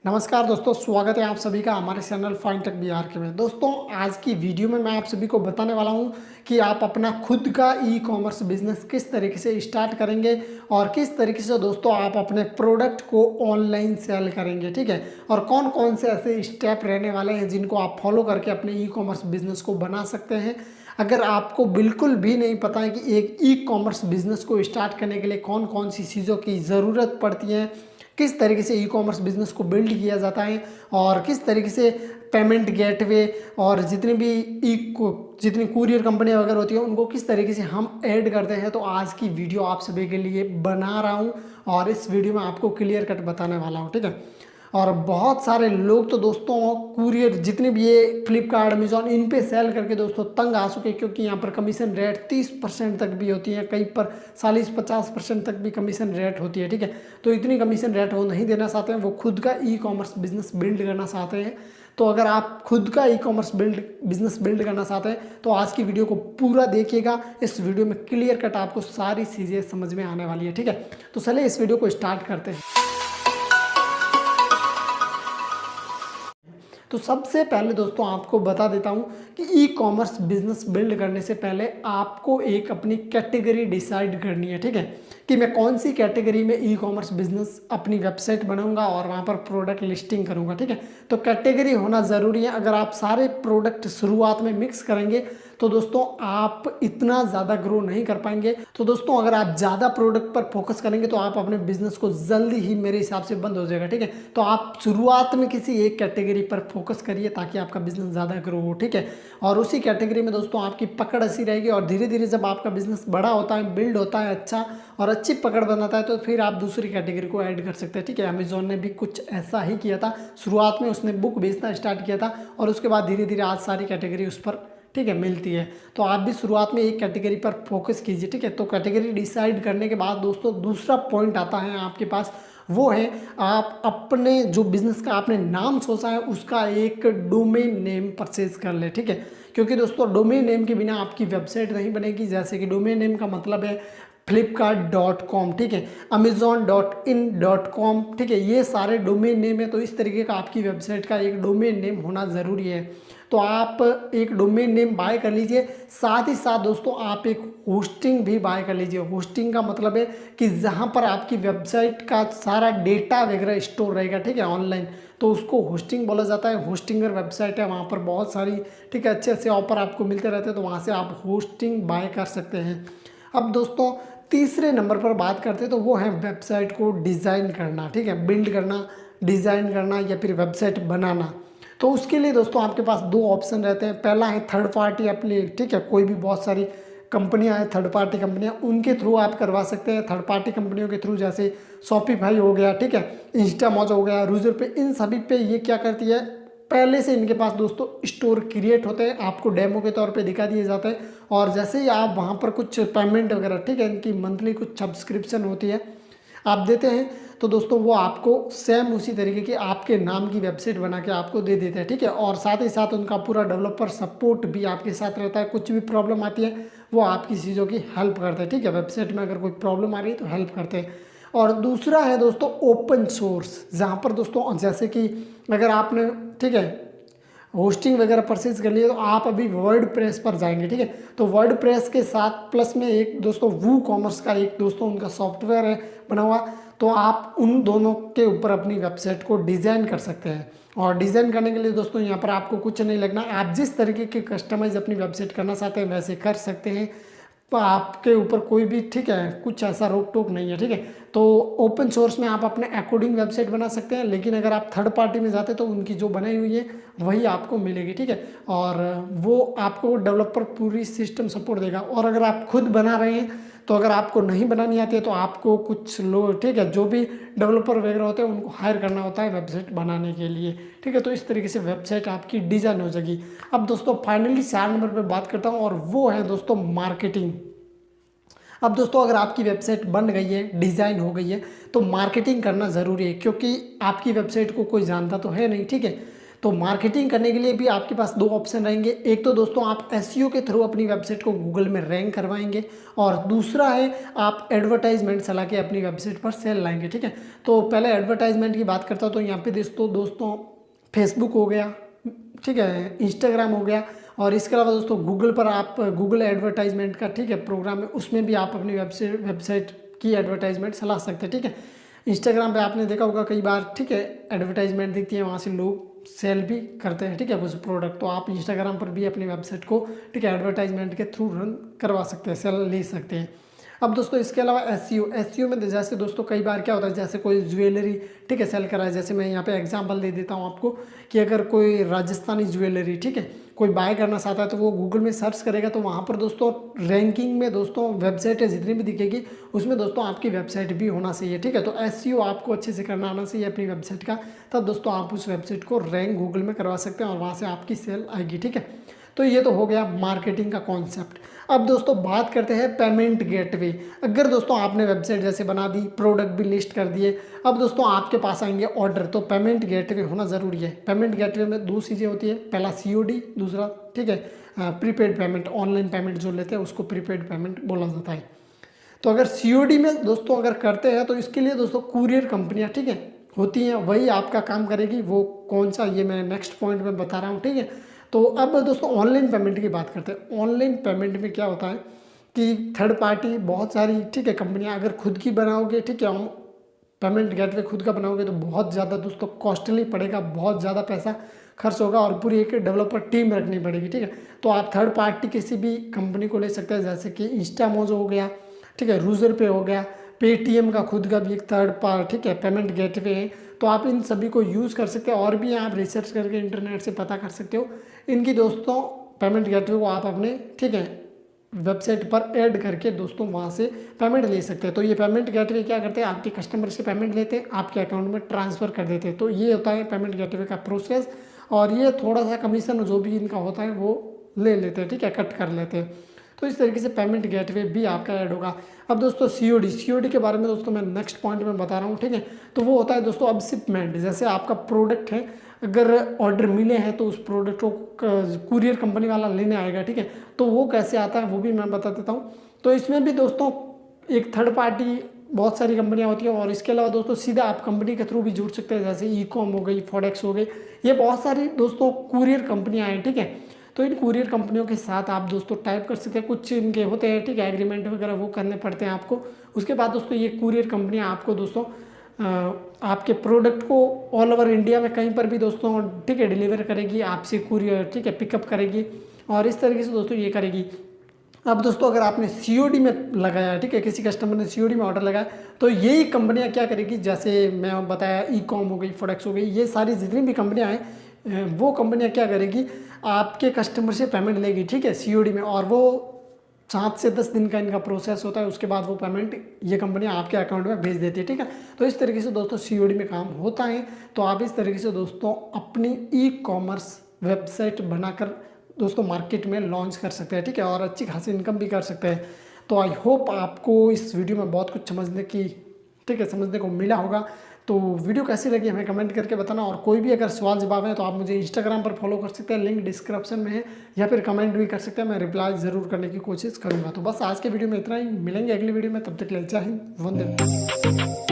नमस्कार दोस्तों, स्वागत है आप सभी का हमारे चैनल फाइनटेक बिहार के में। दोस्तों आज की वीडियो में मैं आप सभी को बताने वाला हूं कि आप अपना खुद का ई कॉमर्स बिजनेस किस तरीके से स्टार्ट करेंगे और किस तरीके से दोस्तों आप अपने प्रोडक्ट को ऑनलाइन सेल करेंगे। ठीक है, और कौन कौन से ऐसे स्टेप रहने वाले हैं जिनको आप फॉलो करके अपने ई कॉमर्स बिजनेस को बना सकते हैं। अगर आपको बिल्कुल भी नहीं पता है कि एक ई कॉमर्स बिजनेस को स्टार्ट करने के लिए कौन कौन सी चीज़ों की ज़रूरत पड़ती है, किस तरीके से ई कॉमर्स बिजनेस को बिल्ड किया जाता है और किस तरीके से पेमेंट गेटवे और जितनी कुरियर कंपनियां वगैरह होती हैं उनको किस तरीके से हम ऐड करते हैं, तो आज की वीडियो आप सभी के लिए बना रहा हूं और इस वीडियो में आपको क्लियर कट बताने वाला हूं। ठीक है, और बहुत सारे लोग तो दोस्तों कुरियर जितने भी ये फ्लिपकार्ट अमेजोन इन पे सेल करके दोस्तों तंग आ चुके, क्योंकि यहाँ पर कमीशन रेट 30% तक भी होती है, कहीं पर 40-50% तक भी कमीशन रेट होती है। ठीक है, तो इतनी कमीशन रेट वो नहीं देना चाहते हैं, वो खुद का ई कॉमर्स बिजनेस बिल्ड करना चाहते हैं। तो अगर आप खुद का ई कॉमर्स बिजनेस बिल्ड करना चाहते हैं तो आज की वीडियो को पूरा देखिएगा। इस वीडियो में क्लियर कट आपको सारी चीज़ें समझ में आने वाली है। ठीक है, तो चलिए इस वीडियो को स्टार्ट करते हैं। तो सबसे पहले दोस्तों आपको बता देता हूं कि ई कॉमर्स बिजनेस बिल्ड करने से पहले आपको एक अपनी कैटेगरी डिसाइड करनी है। ठीक है, कि मैं कौन सी कैटेगरी में ई कॉमर्स बिजनेस अपनी वेबसाइट बनाऊंगा और वहां पर प्रोडक्ट लिस्टिंग करूंगा। ठीक है, तो कैटेगरी होना ज़रूरी है। अगर आप सारे प्रोडक्ट शुरुआत में मिक्स करेंगे तो दोस्तों आप इतना ज़्यादा ग्रो नहीं कर पाएंगे। तो दोस्तों अगर आप ज़्यादा प्रोडक्ट पर फोकस करेंगे तो आप अपने बिजनेस को जल्दी ही मेरे हिसाब से बंद हो जाएगा। ठीक है, तो आप शुरुआत में किसी एक कैटेगरी पर फोकस करिए ताकि आपका बिजनेस ज़्यादा ग्रो हो। ठीक है, और उसी कैटेगरी में दोस्तों आपकी पकड़ ऐसी रहेगी और धीरे धीरे जब आपका बिजनेस बड़ा होता है, बिल्ड होता है अच्छा और अच्छी पकड़ बनाता है, तो फिर आप दूसरी कैटेगरी को ऐड कर सकते हैं। ठीक है, अमेजोन ने भी कुछ ऐसा ही किया था। शुरुआत में उसने बुक बेचना स्टार्ट किया था और उसके बाद धीरे धीरे आज सारी कैटेगरी उस पर ठीक है मिलती है। तो आप भी शुरुआत में एक कैटेगरी पर फोकस कीजिए। ठीक है, तो कैटेगरी डिसाइड करने के बाद दोस्तों दूसरा पॉइंट आता है आपके पास, वो है आप अपने जो बिजनेस का आपने नाम सोचा है उसका एक डोमेन नेम परचेज कर ले। ठीक है, क्योंकि दोस्तों डोमेन नेम के बिना आपकी वेबसाइट नहीं बनेगी। जैसे कि डोमेन नेम का मतलब है flipkart.com, ठीक है, amazon.in.com, ठीक है, ये सारे डोमेन नेम है। तो इस तरीके का आपकी वेबसाइट का एक डोमेन नेम होना ज़रूरी है। तो आप एक डोमेन नेम बाय कर लीजिए, साथ ही साथ दोस्तों आप एक होस्टिंग भी बाय कर लीजिए। होस्टिंग का मतलब है कि जहाँ पर आपकी वेबसाइट का सारा डेटा वगैरह स्टोर रहेगा, ठीक है, ऑनलाइन, तो उसको होस्टिंग बोला जाता है। होस्टिंगर वेबसाइट है, वहाँ पर बहुत सारी ठीक है अच्छे अच्छे ऑफर आपको मिलते रहते हैं, तो वहाँ से आप होस्टिंग बाय कर सकते हैं। अब दोस्तों तीसरे नंबर पर बात करते हैं तो वो है वेबसाइट को डिज़ाइन करना। ठीक है, बिल्ड करना, डिज़ाइन करना या फिर वेबसाइट बनाना। तो उसके लिए दोस्तों आपके पास दो ऑप्शन रहते हैं। पहला है थर्ड पार्टी एप्लीकेशन। ठीक है, कोई भी बहुत सारी कंपनियां हैं थर्ड पार्टी कंपनियां, उनके थ्रू आप करवा सकते हैं। थर्ड पार्टी कंपनियों के थ्रू जैसे शॉपिफाई हो गया, ठीक है, इंस्टामॉज हो गया, रूजर पे, इन सभी पे ये क्या करती है, पहले से इनके पास दोस्तों स्टोर क्रिएट होते हैं, आपको डेमो के तौर पे दिखा दिए जाते हैं। और जैसे ही आप वहाँ पर कुछ पेमेंट वगैरह, ठीक है, इनकी मंथली कुछ सब्सक्रिप्शन होती है, आप देते हैं, तो दोस्तों वो आपको सेम उसी तरीके की आपके नाम की वेबसाइट बना के आपको दे देते हैं। ठीक है, और साथ ही साथ उनका पूरा डेवलपर सपोर्ट भी आपके साथ रहता है। कुछ भी प्रॉब्लम आती है वो आपकी चीज़ों की हेल्प करते हैं। ठीक है, वेबसाइट में अगर कोई प्रॉब्लम आ रही है तो हेल्प करते हैं। और दूसरा है दोस्तों ओपन सोर्स, जहाँ पर दोस्तों जैसे कि अगर आपने ठीक है होस्टिंग वगैरह परचेज कर लिए तो आप अभी वर्ड प्रेस पर जाएंगे। ठीक है, तो वर्ड प्रेस के साथ प्लस में एक दोस्तों वू कॉमर्स का एक दोस्तों उनका सॉफ्टवेयर है बना हुआ, तो आप उन दोनों के ऊपर अपनी वेबसाइट को डिज़ाइन कर सकते हैं। और डिज़ाइन करने के लिए दोस्तों यहाँ पर आपको कुछ नहीं लगना, आप जिस तरीके की कस्टमाइज अपनी वेबसाइट करना चाहते हैं वैसे कर सकते हैं। तो आपके ऊपर कोई भी ठीक है कुछ ऐसा रोक टोक नहीं है। ठीक है, तो ओपन सोर्स में आप अपने अकॉर्डिंग वेबसाइट बना सकते हैं, लेकिन अगर आप थर्ड पार्टी में जाते हैं तो उनकी जो बनाई हुई है वही आपको मिलेगी। ठीक है, और वो आपको डेवलपर पूरी सिस्टम सपोर्ट देगा। और अगर आप खुद बना रहे हैं तो अगर आपको नहीं बनानी आती है तो आपको कुछ लोग ठीक है जो भी डेवलपर वगैरह होते हैं उनको हायर करना होता है वेबसाइट बनाने के लिए। ठीक है, तो इस तरीके से वेबसाइट आपकी डिज़ाइन हो जाएगी। अब दोस्तों फाइनली 4 नंबर पर बात करता हूँ और वो है दोस्तों मार्केटिंग। अब दोस्तों अगर आपकी वेबसाइट बन गई है, डिज़ाइन हो गई है, तो मार्केटिंग करना ज़रूरी है, क्योंकि आपकी वेबसाइट को कोई जानता तो है नहीं। ठीक है, तो मार्केटिंग करने के लिए भी आपके पास दो ऑप्शन रहेंगे। एक तो दोस्तों आप एसईओ के थ्रू अपनी वेबसाइट को गूगल में रैंक करवाएंगे, और दूसरा है आप एडवर्टाइजमेंट चला के अपनी वेबसाइट पर सेल लाएंगे। ठीक है, तो पहले एडवर्टाइजमेंट की बात करता हूँ। तो यहाँ पे दोस्तों फेसबुक हो गया, ठीक है, इंस्टाग्राम हो गया, और इसके अलावा दोस्तों गूगल पर आप गूगल एडवर्टाइजमेंट का, ठीक है, प्रोग्राम है, उसमें भी आप अपनी वेबसाइट की एडवर्टाइजमेंट चला सकते हैं। ठीक है, इंस्टाग्राम पे आपने देखा होगा कई बार, ठीक है, एडवर्टाइजमेंट दिखती है, वहाँ से लोग सेल भी करते हैं, ठीक है, कुछ प्रोडक्ट। तो आप इंस्टाग्राम पर भी अपनी वेबसाइट को, ठीक है, एडवर्टाइजमेंट के थ्रू रन करवा सकते हैं, सेल ले सकते हैं। अब दोस्तों इसके अलावा एसईओ में जैसे दोस्तों कई बार क्या होता है, जैसे कोई ज्वेलरी, ठीक है, सेल करा है। जैसे मैं यहाँ पे एग्जांपल दे देता हूँ आपको कि अगर कोई राजस्थानी ज्वेलरी, ठीक है, कोई बाय करना चाहता है तो वो गूगल में सर्च करेगा, तो वहाँ पर दोस्तों रैंकिंग में दोस्तों वेबसाइटें जितनी भी दिखेगी उसमें दोस्तों आपकी वेबसाइट भी होना चाहिए। ठीक है, तो एसईओ आपको अच्छे से करना आना चाहिए अपनी वेबसाइट का, तब दोस्तों आप उस वेबसाइट को रैंक गूगल में करवा सकते हैं और वहाँ से आपकी सेल आएगी। ठीक है, तो ये तो हो गया मार्केटिंग का कॉन्सेप्ट। अब दोस्तों बात करते हैं पेमेंट गेटवे। अगर दोस्तों आपने वेबसाइट जैसे बना दी, प्रोडक्ट भी लिस्ट कर दिए, अब दोस्तों आपके पास आएंगे ऑर्डर, तो पेमेंट गेटवे होना ज़रूरी है। पेमेंट गेटवे में दो चीज़ें होती है, पहला सीओडी, दूसरा, ठीक है, प्रीपेड पेमेंट, ऑनलाइन पेमेंट जो लेते हैं उसको प्रीपेड पेमेंट बोला जाता है। तो अगर सीओडी में दोस्तों अगर करते हैं तो इसके लिए दोस्तों कुरियर कंपनियाँ, ठीक है, होती हैं, वही आपका काम करेगी। वो कौन सा, ये मैं नेक्स्ट पॉइंट में बता रहा हूँ। ठीक है, तो अब दोस्तों ऑनलाइन पेमेंट की बात करते हैं। ऑनलाइन पेमेंट में क्या होता है कि थर्ड पार्टी बहुत सारी, ठीक है, कंपनियां, अगर खुद की बनाओगे, ठीक है, पेमेंट गेटवे खुद का बनाओगे तो बहुत ज़्यादा दोस्तों कॉस्टली पड़ेगा, बहुत ज़्यादा पैसा खर्च होगा और पूरी एक डेवलपर टीम रखनी पड़ेगी। ठीक है, तो आप थर्ड पार्टी किसी भी कंपनी को ले सकते हैं, जैसे कि इंस्टामोजो हो गया, ठीक है, रूजर पे हो गया, पेटीएम का खुद का भी एक थर्ड पार्टी, ठीक है, पेमेंट गेटवे है। तो आप इन सभी को यूज़ कर सकते हैं, और भी आप रिसर्च करके इंटरनेट से पता कर सकते हो इनकी दोस्तों पेमेंट गेटवे को आप अपने, ठीक है, वेबसाइट पर ऐड करके दोस्तों वहाँ से पेमेंट ले सकते हैं। तो ये पेमेंट गेटवे क्या करते हैं, आपके कस्टमर से पेमेंट लेते हैं, आपके अकाउंट में ट्रांसफ़र कर देते हैं। तो ये होता है पेमेंट गेटवे का प्रोसेस, और ये थोड़ा सा कमीशन जो भी इनका होता है वो ले लेते हैं, ठीक है, कट कर लेते हैं। तो इस तरीके से पेमेंट गेटवे भी आपका ऐड होगा। अब दोस्तों सीओडी के बारे में दोस्तों मैं नेक्स्ट पॉइंट में बता रहा हूँ। ठीक है, तो वो होता है दोस्तों अब शिपमेंट। जैसे आपका प्रोडक्ट है, अगर ऑर्डर मिले हैं तो उस प्रोडक्ट को कुरियर कंपनी वाला लेने आएगा। ठीक है, तो वो कैसे आता है वो भी मैं बता देता हूँ। तो इसमें भी दोस्तों एक थर्ड पार्टी बहुत सारी कंपनियां होती हैं, और इसके अलावा दोस्तों सीधा आप कंपनी के थ्रू भी जुड़ सकते हैं, जैसे ई-कॉम हो गई, फॉडेक्स हो गई, ये बहुत सारी दोस्तों कुरियर कंपनियां हैं। ठीक है, तो इन कुरियर कंपनियों के साथ आप दोस्तों टाइप कर सकते हैं, कुछ इनके होते हैं, ठीक है, एग्रीमेंट वगैरह वो करने पड़ते हैं आपको। उसके बाद दोस्तों ये कुरियर कंपनियां आपको दोस्तों आपके प्रोडक्ट को ऑल ओवर इंडिया में कहीं पर भी दोस्तों, ठीक है, डिलीवर करेगी, आपसे कुरियर, ठीक है, पिकअप करेगी, और इस तरीके से दोस्तों ये करेगी। अब दोस्तों अगर आपने सीओडी में लगाया, ठीक है, किसी कस्टमर ने सीओडी में ऑर्डर लगाया, तो यही कंपनियां क्या करेगी, जैसे मैं बताया ई-कॉम हो गई, फॉडेक्स हो गई, ये सारी जितनी भी कंपनियां हैं वो कंपनियां क्या करेगी, आपके कस्टमर से पेमेंट लेगी, ठीक है, सीओडी में, और वो 7 से 10 दिन का इनका प्रोसेस होता है। उसके बाद वो पेमेंट ये कंपनियां आपके अकाउंट में भेज देती है। ठीक है, तो इस तरीके से दोस्तों सीओडी में काम होता है। तो आप इस तरीके से दोस्तों अपनी ई-कॉमर्स वेबसाइट बनाकर दोस्तों मार्केट में लॉन्च कर सकते हैं। ठीक है, और अच्छी खासी इनकम भी कर सकते हैं। तो आई होप आपको इस वीडियो में बहुत कुछ समझने को मिला होगा। तो वीडियो कैसी लगी हमें कमेंट करके बताना, और कोई भी अगर सवाल जवाब है तो आप मुझे इंस्टाग्राम पर फॉलो कर सकते हैं, लिंक डिस्क्रिप्शन में है, या फिर कमेंट भी कर सकते हैं, मैं रिप्लाई ज़रूर करने की कोशिश करूँगा। तो बस आज के वीडियो में इतना ही, मिलेंगे अगली वीडियो में, तब तक ले जय हिंद, वंदे।